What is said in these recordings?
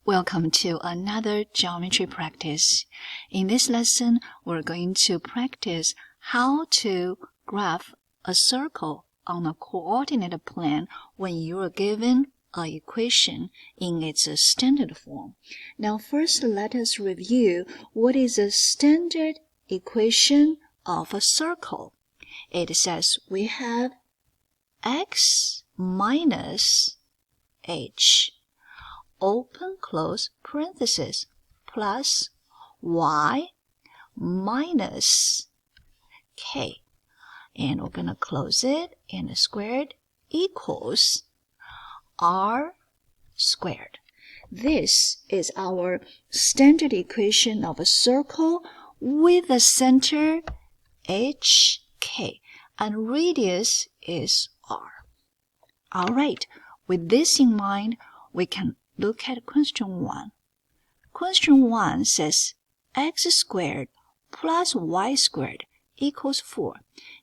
Welcome to another geometry practice. In this lesson, we're going to practice how to graph a circle on a coordinate plane when you are given an equation in its standard form. Now, first, let us review what is a standard equation of a circle. It says we have x minus h open close parenthesis plus y minus k, and we're going to close it and squared equals r squared. This is our standard equation of a circle with a center hk and radius is r. All right, with this in mind, we can look at question 1. Question 1 says x squared plus y squared equals 4.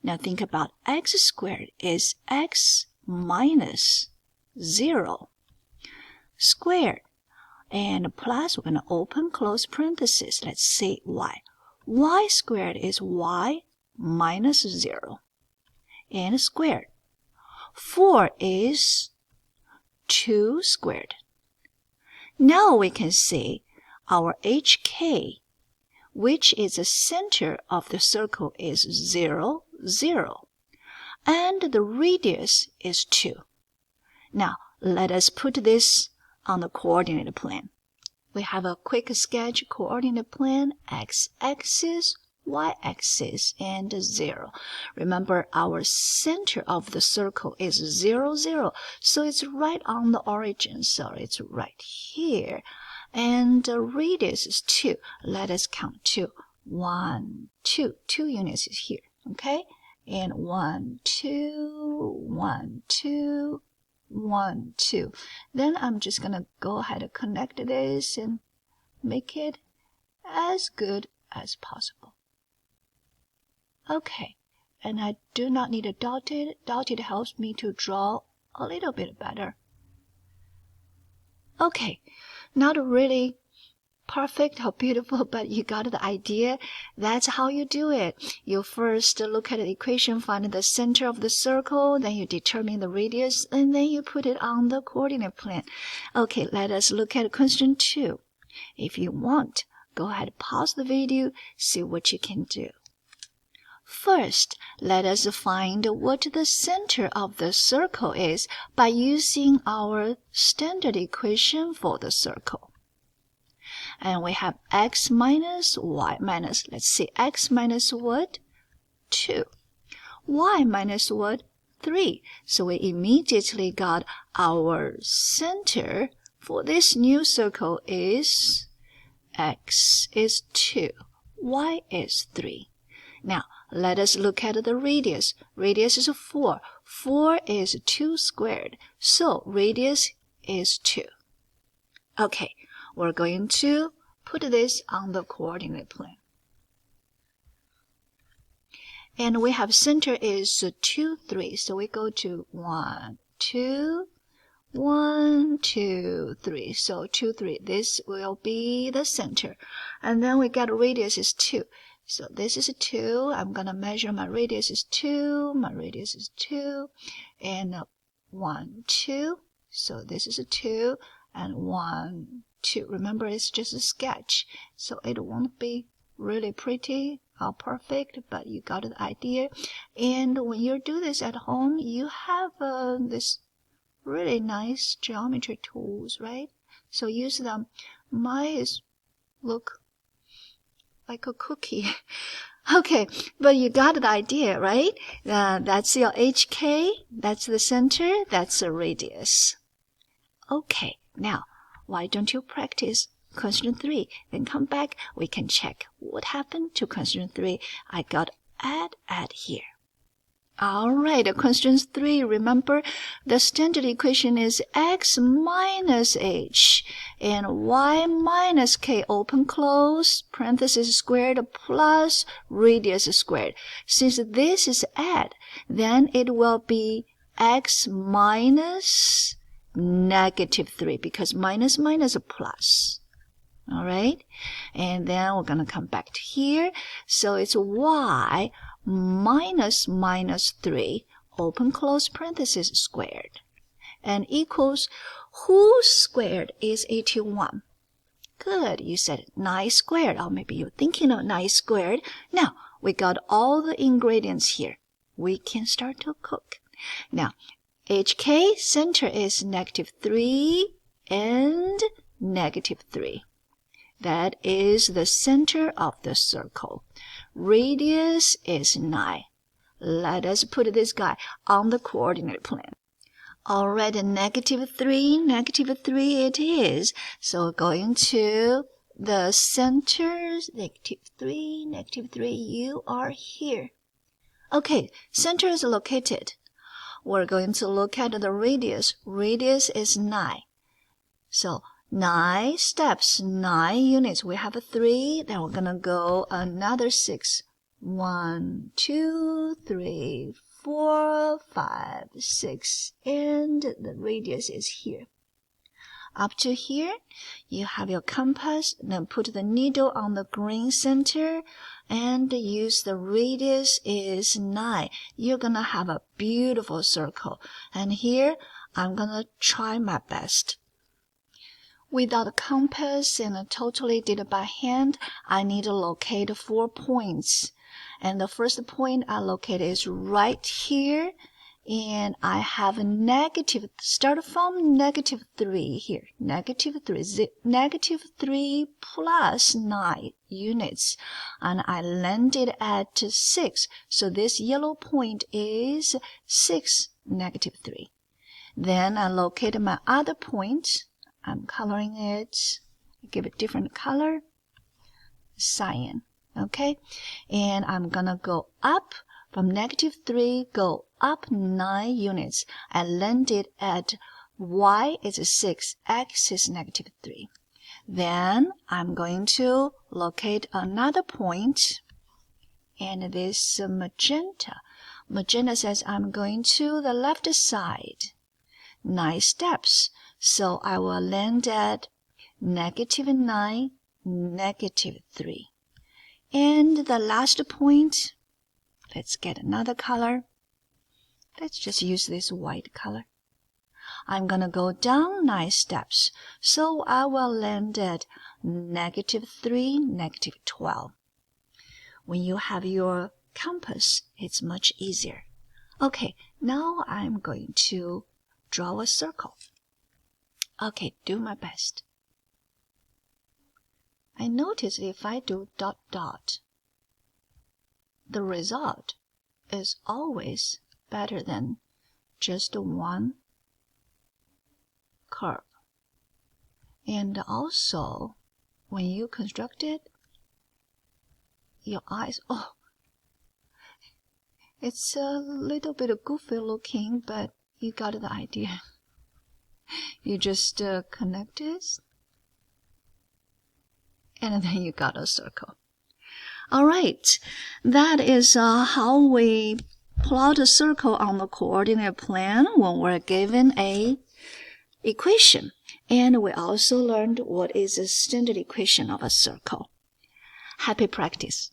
Now think about x squared is x minus 0 squared. And plus, we're going to open close parenthesis. Let's say y. Y squared is y minus 0 and squared. 4 is 2 squared. Now we can see our HK, which is the center of the circle, is 0, 0. And the radius is 2. Now, let us put this on the coordinate plane. We have a quick sketch coordinate plane, x-axis, y-axis, and 0. Remember, our center of the circle is 0, 0. So it's right on the origin. So it's right here. And the radius is 2. Let us count 2. 1, 2. 2 units is here. Okay? And 1, 2, 1, 2, 1, 2. Then I'm just going to go ahead and connect this and make it as good as possible. Okay, and I do not need a dotted. Dotted helps me to draw a little bit better. Okay, not really perfect or beautiful, but you got the idea. That's how you do it. You first look at the equation, find the center of the circle, then you determine the radius, and then you put it on the coordinate plane. Okay, let us look at question 2. If you want, go ahead, pause the video, see what you can do. First, let us find what the center of the circle is by using our standard equation for the circle. And we have x minus y minus, let's see, x minus what? 2. Y minus what? 3. So we immediately got our center for this new circle is x is 2, y is 3. Now, let us look at the radius. Radius is 4. 4 is 2 squared. So, radius is 2. Okay, we're going to put this on the coordinate plane. And we have center is 2, 3. So, we go to 1, 2, 1, 2, 3. So, 2, 3. This will be the center. And then we got radius is 2. So this is 2. I'm going to measure my radius is 2. My radius is 2. And 1, 2. So this is 2. And 1, 2. Remember, it's just a sketch. So it won't be really pretty or perfect, but you got the idea. And when you do this at home, you have this really nice geometry tools, right? So use them. Mine look like a cookie. Okay, but you got the idea, right? That's your HK, that's the center, that's the radius. Okay, now, why don't you practice question 3? Then come back, we can check what happened to question 3. I got add here. All right, question 3. Remember, the standard equation is x minus h and y minus k open close parenthesis squared plus radius squared. Since this is add, then it will be x minus -3 because minus minus a plus. All right, and then we're going to come back to here. So it's y minus minus 3, open close parenthesis squared, and equals, whose squared is 81? Good, you said 9 squared, or maybe you're thinking of 9 squared. Now, we got all the ingredients here. We can start to cook. Now, HK center is -3 and -3. That is the center of the circle. Radius is 9. Let us put this guy on the coordinate plane. All right, -3 it is. So going to the center, -3, you are here. Okay, center is located. We're going to look at the radius. Radius is 9. So 9 steps, 9 units. We have a 3. Then we're going to go another 6. 1, 2, 3, 4, 5, 6. And the radius is here. Up to here, you have your compass. Then put the needle on the green center and use the radius is 9. You're going to have a beautiful circle. And here, I'm going to try my best. Without a compass and totally did it by hand, I need to locate 4 points. And the first point I locate is right here. And I have a negative, start from -3 here. -3 plus 9 units. And I landed at 6. So this yellow point is 6, -3. Then I locate my other point. I'm coloring it, give it different color, cyan, okay? And I'm gonna go up from -3, go up 9 units. I landed at y is 6, x is -3. Then I'm going to locate another point, and this magenta. Magenta says I'm going to the left side. 9 steps. So I will land at -9, -3. And the last point, let's get another color. Let's just use this white color. I'm going to go down 9 steps. So I will land at -3, -12. When you have your compass, it's much easier. Okay, now I'm going to draw a circle. Okay, do my best. I notice if I do dot dot, the result is always better than just one curve. And also, when you construct it, your eyes, oh, it's a little bit goofy looking, but you got the idea. You just connect this, and then you got a circle. All right, that is how we plot a circle on the coordinate plane when we're given a equation. And we also learned what is the standard equation of a circle. Happy practice.